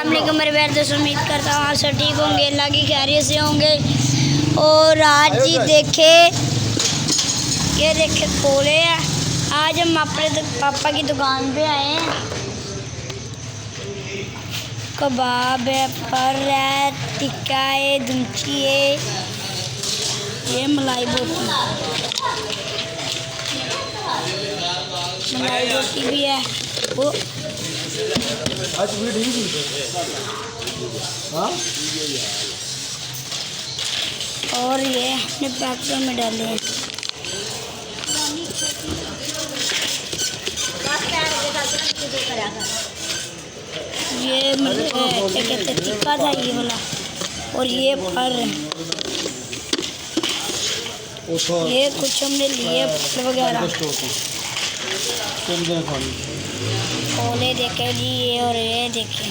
अस्सलाम वालेकुम मेरे प्यारे दोस्तों, उम्मीद करता हूँ आप सब ठीक होंगे, अल्लाह की खैरियत से होंगे। और आज जी ये देखे कोले हैं। आज हम अपने पापा की दुकान पे आए हैं। कबाब है, पर है, टिक्का है, दुमची है, ये मलाई रोटी भी है। वो और ये अपने पैकेट में डाले हैं। ये क्या कहते हैं, टिक्का था ये वाला। और ये फर ये कुछ हमने लिए फल वगैरह। कोले देखे जी, ये और ये देखे।